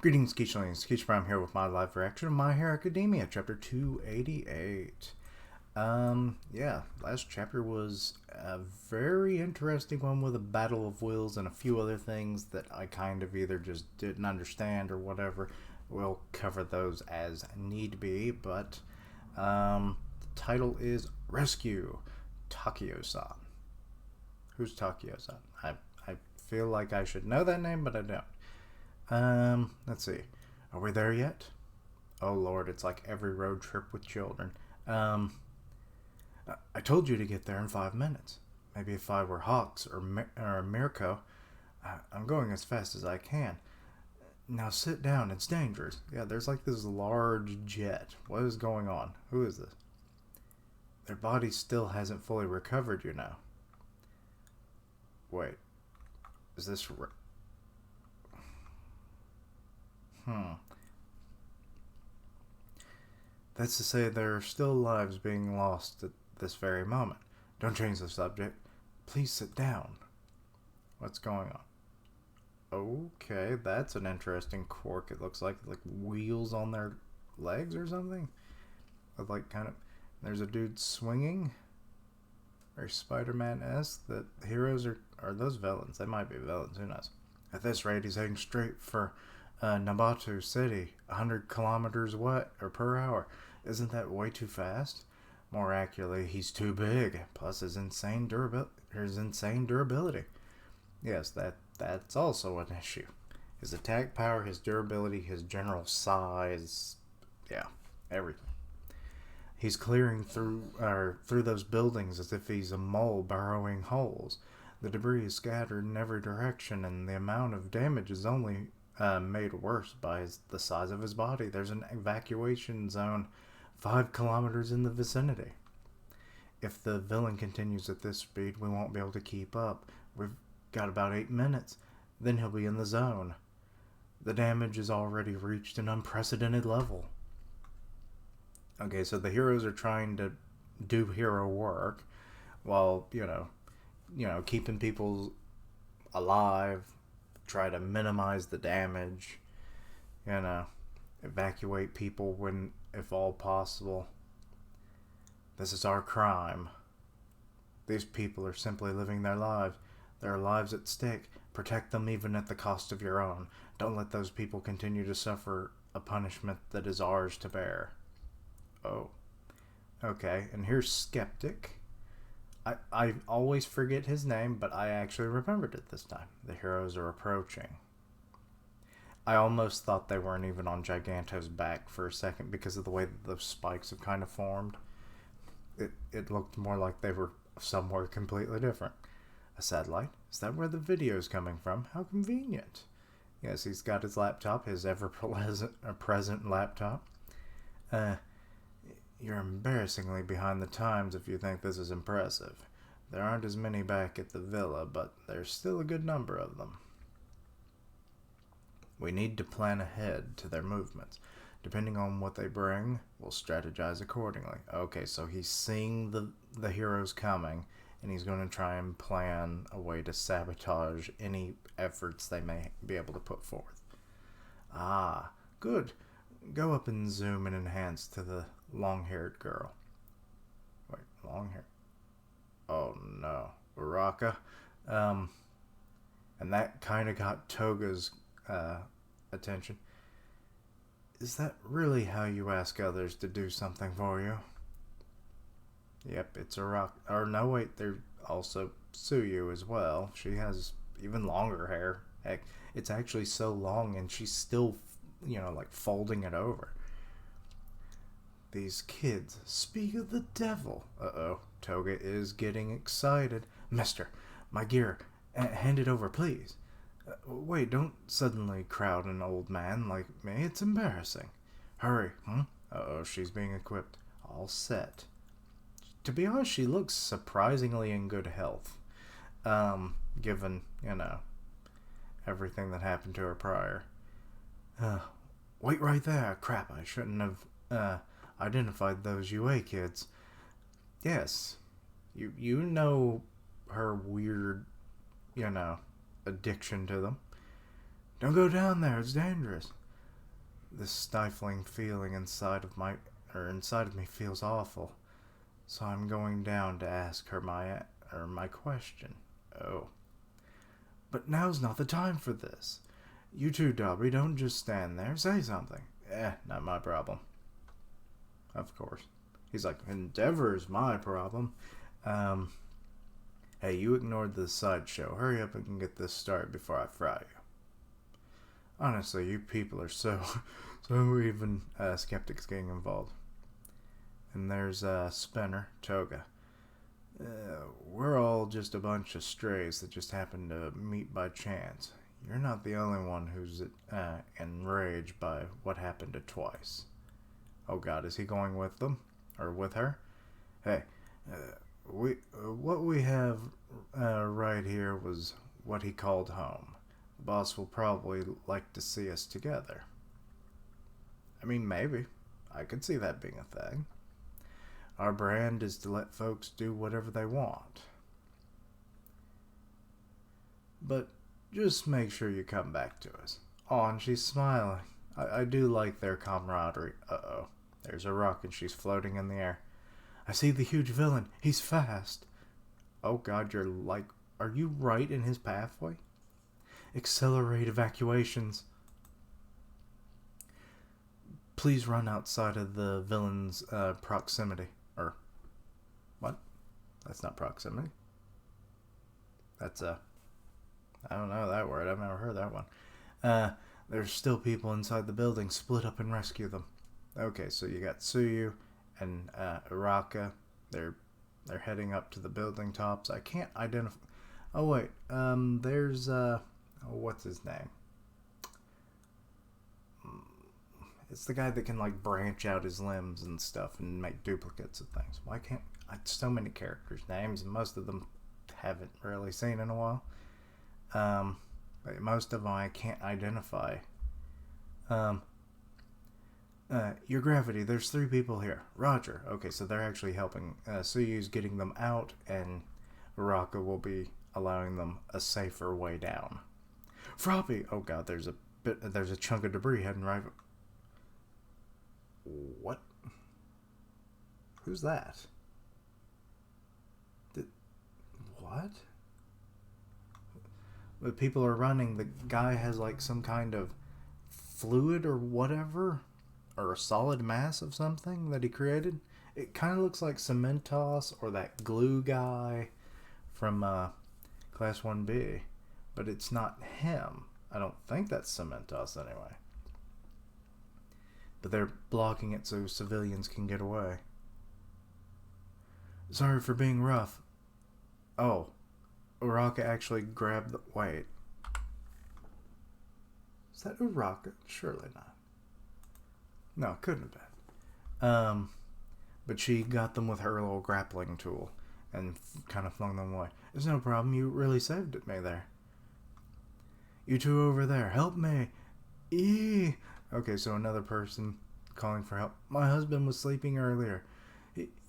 Greetings, Keechlings. Keech Prime here with my live reaction of My Hero Academia, chapter 288. Last chapter was a very interesting one with a battle of wills and a few other things that I kind of either just didn't understand or whatever. We'll cover those as need be, but the title is Rescue Takeo-san. Who's Takeo-san? I feel like I should know that name, but I don't. Let's see. Are we there yet? Oh lord, it's like every road trip with children. I told you to get there in 5 minutes. Maybe if I were Hawks or Mirko. I'm going as fast as I can. Now sit down, it's dangerous. Yeah, there's like this large jet. What is going on? Who is this? Their body still hasn't fully recovered, you know. Wait. Is this... That's to say there are still lives being lost at this very moment. Don't change the subject. Please sit down. What's going on? Okay, that's an interesting quirk. It looks like wheels on their legs or something. With there's a dude swinging. Or Spider-Man-esque. The heroes are those villains? They might be villains, who knows. At this rate, he's heading straight for Nabatu City, 100 kilometers per hour. Isn't that way too fast? More accurately, he's too big. Plus his insane durability. Yes, that's also an issue. His attack power, his durability, his general size, yeah, everything. He's clearing through those buildings as if he's a mole burrowing holes. The debris is scattered in every direction, and the amount of damage is only made worse by the size of his body. There's an evacuation zone 5 kilometers in the vicinity. If the villain continues at this speed, we won't be able to keep up. We've got about 8 minutes. Then he'll be in the zone. The damage has already reached an unprecedented level. Okay, so the heroes are trying to do hero work while, keeping people alive, try to minimize the damage, evacuate people if all possible. This is our crime. These people are simply living their lives. There are lives at stake. Protect them even at the cost of your own. Don't let those people continue to suffer a punishment that is ours to bear. Oh. Okay, and here's Skeptic. I always forget his name, but I actually remembered it this time. The heroes are approaching. I almost thought they weren't even on Giganto's back for a second because of the way that those spikes have kind of formed. It looked more like they were somewhere completely different. A satellite? Is that where the video's coming from? How convenient. Yes, he's got his laptop, his ever-present laptop. You're embarrassingly behind the times if you think this is impressive. There aren't as many back at the villa, but there's still a good number of them. We need to plan ahead to their movements. Depending on what they bring, we'll strategize accordingly. Okay, so he's seeing the heroes coming, and he's going to try and plan a way to sabotage any efforts they may be able to put forth. Ah, good. Go up and zoom and enhance to the long-haired girl. Wait, long-haired? Oh no, Uraka. And that kind of got Toga's attention. Is that really how you ask others to do something for you? Yep, it's Uraka. Or no, wait, there's also Tsuyu as well. She has even longer hair. Heck, it's actually so long and she's still, folding it over. These kids, speak of the devil. Uh-oh, Toga is getting excited. Mister, my gear, hand it over, please. Wait, don't suddenly crowd an old man like me. It's embarrassing. Hurry, Uh-oh, she's being equipped. All set. To be honest, she looks surprisingly in good health. Given, everything that happened to her prior. Wait right there. Crap, I shouldn't have, identified those UA kids. Yes. You know her weird, addiction to them. Don't go down there, it's dangerous. This stifling feeling inside of me feels awful. So I'm going down to ask her my question. Oh. But now's not the time for this. You too, Dobby, don't just stand there. Say something. Not my problem. Of course. He's like, Endeavor's my problem. Hey, you ignored the sideshow. Hurry up and get this started before I fry you. Honestly, you people are so even skeptics getting involved. And there's Spinner, Toga. We're all just a bunch of strays that just happened to meet by chance. You're not the only one who's enraged by what happened to Twice. Oh God, is he going with them? Or with her? Hey, what we have right here was what he called home. The boss will probably like to see us together. I mean, maybe. I could see that being a thing. Our brand is to let folks do whatever they want. But just make sure you come back to us. Oh, and she's smiling. I do like their camaraderie. Uh-oh. There's a rock and she's floating in the air. I see the huge villain. He's fast. Oh God, are you right in his pathway? Accelerate evacuations. Please run outside of the villain's proximity. Or, what? That's not proximity. That's I don't know that word. I've never heard that one. There's still people inside the building. Split up and rescue them. Okay, so you got Tsuyu and Araka. They're heading up to the building tops. I can't identify. Oh wait, there's what's his name? It's the guy that can like branch out his limbs and stuff and make duplicates of things. Why can't so many characters' names and most of them haven't really seen in a while. But most of them I can't identify. Your gravity, there's 3 people here. Roger. Okay, so they're actually helping. Suyu's getting them out, and Araka will be allowing them a safer way down. Froppy! Oh God, there's a chunk of debris heading right. What? Who's that? What? But people are running. The guy has like some kind of fluid or whatever, or a solid mass of something that he created. It kind of looks like Cementos or that glue guy from Class 1B, but it's not him. I don't think that's Cementos anyway. But they're blocking it so civilians can get away. Sorry for being rough. Oh, Uraka actually grabbed the... Wait. Is that Uraka? Surely not. No, it couldn't have been. But she got them with her little grappling tool and kind of flung them away. There's no problem. You really saved me there. You two over there, help me. Eee. Okay, so another person calling for help. My husband was sleeping earlier.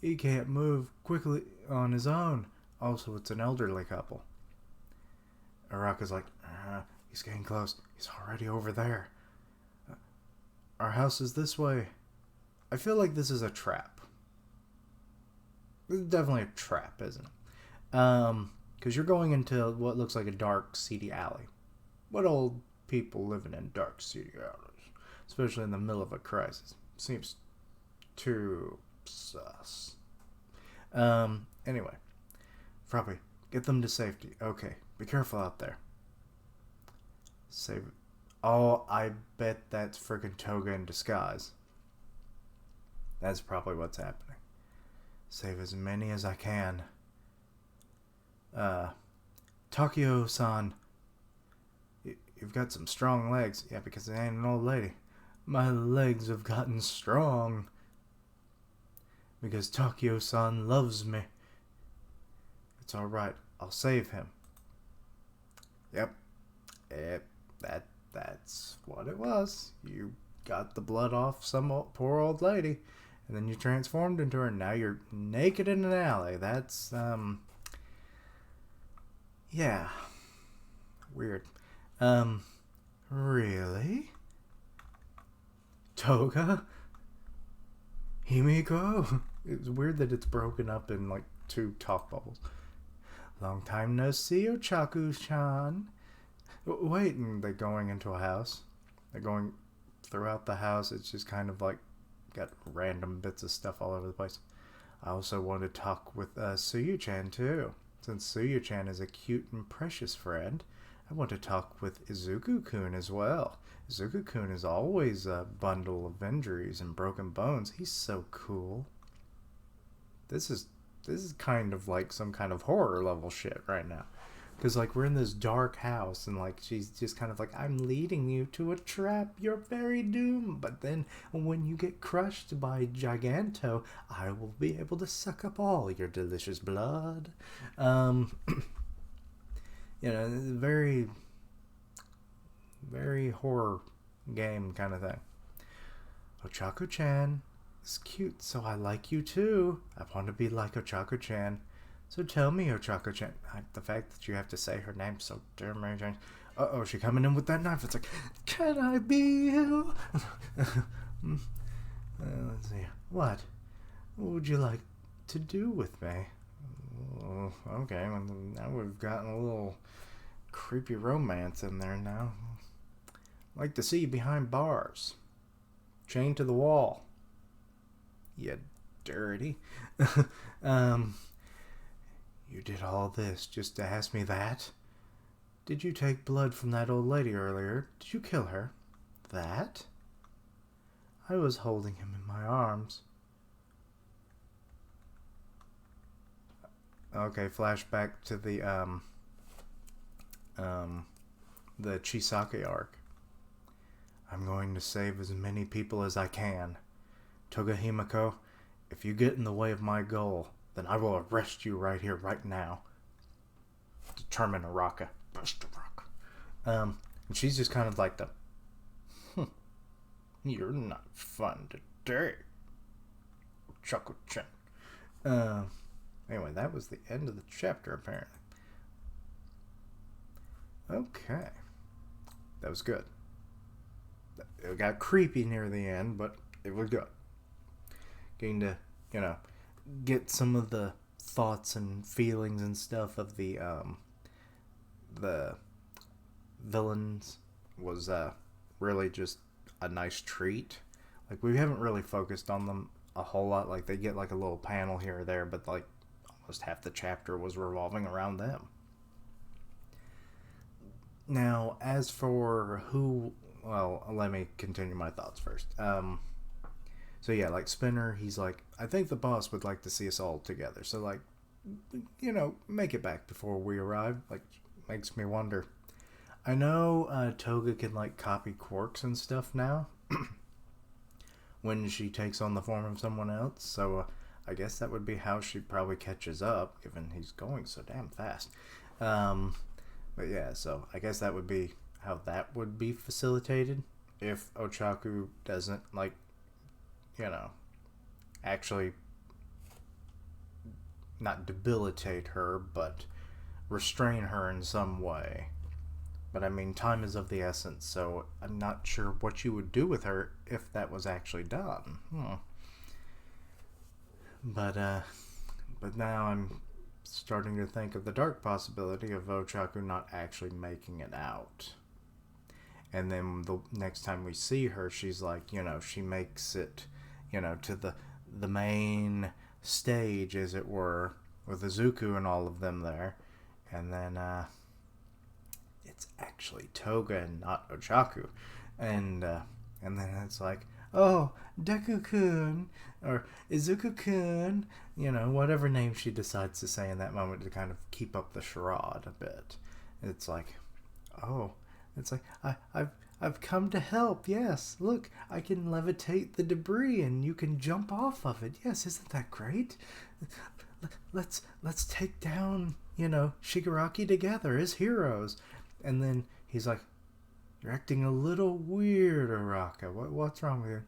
He can't move quickly on his own. Also, it's an elderly couple. Araka's like, he's getting close. He's already over there. Our house is this way. I feel like this is a trap. This is definitely a trap, isn't it? Because you're going into what looks like a dark, seedy alley. What old people living in dark, seedy alleys? Especially in the middle of a crisis. Seems too sus. Anyway. Froppy, get them to safety. Okay, be careful out there. Save. Oh, I bet that's freaking Toga in disguise. That's probably what's happening. Save as many as I can. Takio-san, you've got some strong legs. Yeah, because I ain't an old lady. My legs have gotten strong. Because Takio-san loves me. It's alright. I'll save him. Yep. That's what it was. You got the blood off some poor old lady, and then you transformed into her, and now you're naked in an alley. That's, yeah. Weird. Really? Toga? Himiko? It's weird that it's broken up in like two talk bubbles. Long time no see, Ochaku-chan. Wait, and they're going into a house. They're going throughout the house. It's just kind of like got random bits of stuff all over the place. I also want to talk with Suyu-chan too. Since Suyu-chan is a cute and precious friend, I want to talk with Izuku-kun as well. Izuku-kun is always a bundle of injuries and broken bones. He's so cool. This is kind of like some kind of horror level shit right now. Because, like, we're in this dark house, and, like, she's just kind of like, I'm leading you to a trap, you're very doomed. But then, when you get crushed by Giganto, I will be able to suck up all your delicious blood. Very, very horror game kind of thing. Ochaku-chan is cute, so I like you too. I want to be like Ochaku-chan. So tell me, Ochaku-chan, the fact that you have to say her name so damn many times. Uh-oh, she coming in with that knife. It's like, can I be you? Let's see. What would you like to do with me? Oh, okay, well, now we've gotten a little creepy romance in there now. Like to see you behind bars. Chained to the wall. You dirty. You did all this just to ask me that? Did you take blood from that old lady earlier? Did you kill her? That? I was holding him in my arms. Okay, flashback to the Chisake arc. I'm going to save as many people as I can. Toga Himiko, if you get in the way of my goal, then I will arrest you right here, right now. Determine Araka. Best Araka. And she's just kind of like you're not fun today. Ochaku-chan. Anyway, that was the end of the chapter, apparently. Okay. That was good. It got creepy near the end, but it was good. Getting to, get some of the thoughts and feelings and stuff of the villains was really just a nice treat. Like, we haven't really focused on them a whole lot. Like, they get like a little panel here or there, but like almost half the chapter was revolving around them. Now, as for let me continue my thoughts first. So yeah, like Spinner, he's like, I think the boss would like to see us all together. So like, make it back before we arrive. Like, makes me wonder. I know Toga can like copy quirks and stuff now when she takes on the form of someone else. So I guess that would be how she probably catches up, given he's going so damn fast. But yeah, so I guess that would be how that would be facilitated if Ochaku doesn't actually not debilitate her, but restrain her in some way. But I mean, time is of the essence, so I'm not sure what you would do with her if that was actually done. But now I'm starting to think of the dark possibility of Ochaku not actually making it out. And then the next time we see her, she's like, she makes it, to the main stage, as it were, with Izuku and all of them there. And then it's actually Toga and not Ochaku. And then it's like, oh, Deku-kun, or Izuku-kun, whatever name she decides to say in that moment to kind of keep up the charade a bit. It's like, oh, it's like, I've come to help, yes. Look, I can levitate the debris and you can jump off of it. Yes, isn't that great? Let's take down, Shigaraki together as heroes. And then he's like, you're acting a little weird, Araka. What's wrong with you?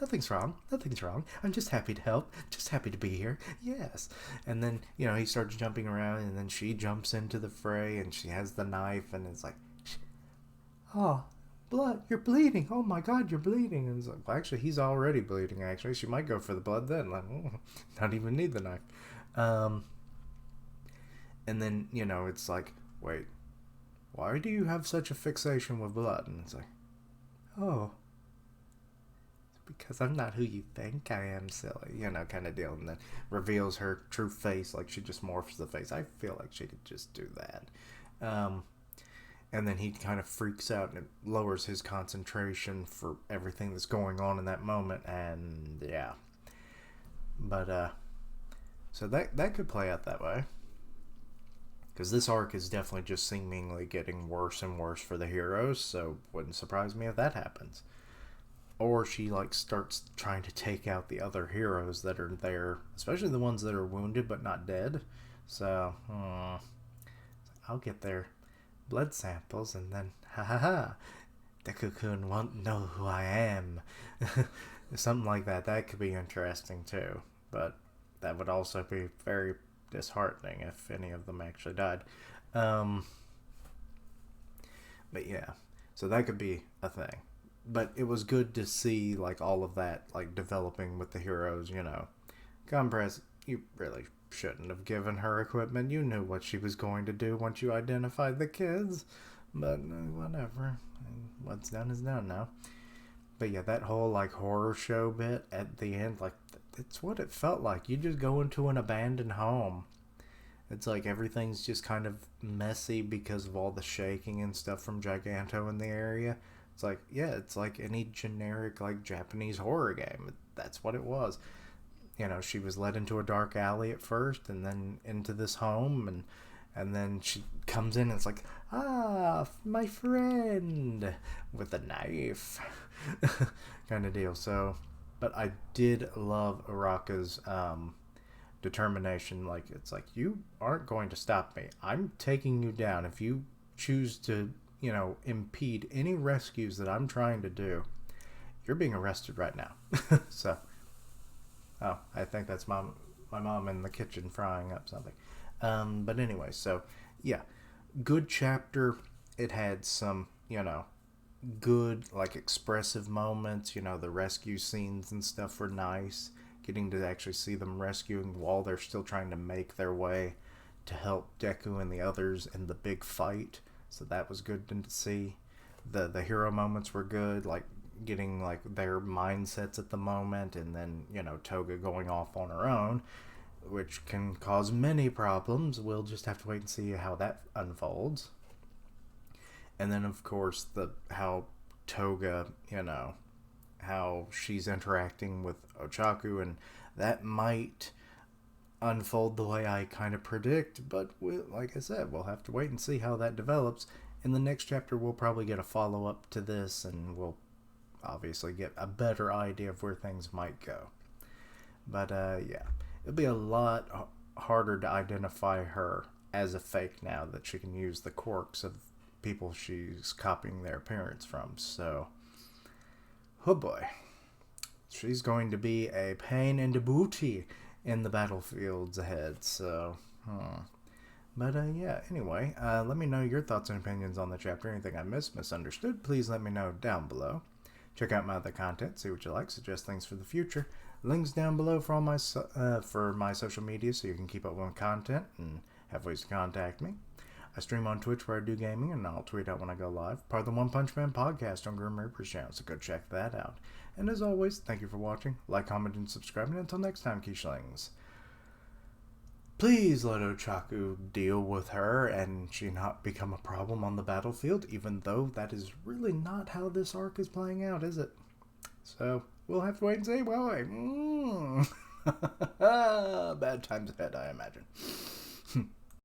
Nothing's wrong. Nothing's wrong. I'm just happy to help. Just happy to be here. Yes. And then, he starts jumping around, and then she jumps into the fray, and she has the knife, and it's like, oh, blood, you're bleeding. Oh my God, you're bleeding. And it's like, well, actually, he's already bleeding, actually. She might go for the blood then. Like, not even need the knife. And then, it's like, wait, why do you have such a fixation with blood? And it's like, oh, it's because I'm not who you think I am, silly, kind of deal. And then reveals her true face, like she just morphs the face. I feel like she could just do that. And then he kind of freaks out and it lowers his concentration for everything that's going on in that moment. And yeah. But, so that could play out that way. Because this arc is definitely just seemingly getting worse and worse for the heroes, so wouldn't surprise me if that happens. Or she starts trying to take out the other heroes that are there, especially the ones that are wounded but not dead. So, I'll get their blood samples and then, Deku-kun won't know who I am. Something like that. That could be interesting too, but that would also be very disheartening if any of them actually died. But yeah, so that could be a thing. But it was good to see all of that developing with the heroes. Compress, you really shouldn't have given her equipment. You knew what she was going to do once you identified the kids. But whatever, what's done is done now. But yeah, that whole horror show bit at the end, it's what it felt like. You just go into an abandoned home. It's like everything's just kind of messy because of all the shaking and stuff from Giganto in the area. It's like, yeah, it's like any generic Japanese horror game. That's what it was. She was led into a dark alley at first and then into this home, and then she comes in and it's like, my friend with a knife kind of deal. So, but I did love Araka's determination. It's like, you aren't going to stop me. I'm taking you down. If you choose to, impede any rescues that I'm trying to do, you're being arrested right now. So, I think that's my mom in the kitchen frying up something. But anyway, so yeah, good chapter. It had some, good expressive moments. The rescue scenes and stuff were nice. Getting to actually see them rescuing while they're still trying to make their way to help Deku and the others in the big fight. So that was good to see. The hero moments were good, getting their mindsets at the moment, and then Toga going off on her own, which can cause many problems. We'll just have to wait and see how that unfolds. And then of course how Toga, how she's interacting with Ochaku, and that might unfold the way I kind of predict, but like I said, we'll have to wait and see how that develops. In the next chapter, we'll probably get a follow-up to this, and we'll obviously get a better idea of where things might go. But yeah, it'll be a lot harder to identify her as a fake now that she can use the quirks of people she's copying their appearance from. So, oh boy, she's going to be a pain in the booty in the battlefields ahead. So, But yeah, anyway, let me know your thoughts and opinions on the chapter. Anything I misunderstood, please let me know down below. Check out my other content, see what you like, suggest things for the future. Links down below for all my for my social media, so you can keep up with my content and have ways to contact me. I stream on Twitch where I do gaming, and I'll tweet out when I go live. Part of the One Punch Man podcast on Grim Reaper's channel, so go check that out. And as always, thank you for watching. Like, comment, and subscribe. And until next time, Keishlings, please let Ochaku deal with her and she not become a problem on the battlefield, even though that is really not how this arc is playing out, is it? So, we'll have to wait and see. Bye. Bad times ahead, I imagine.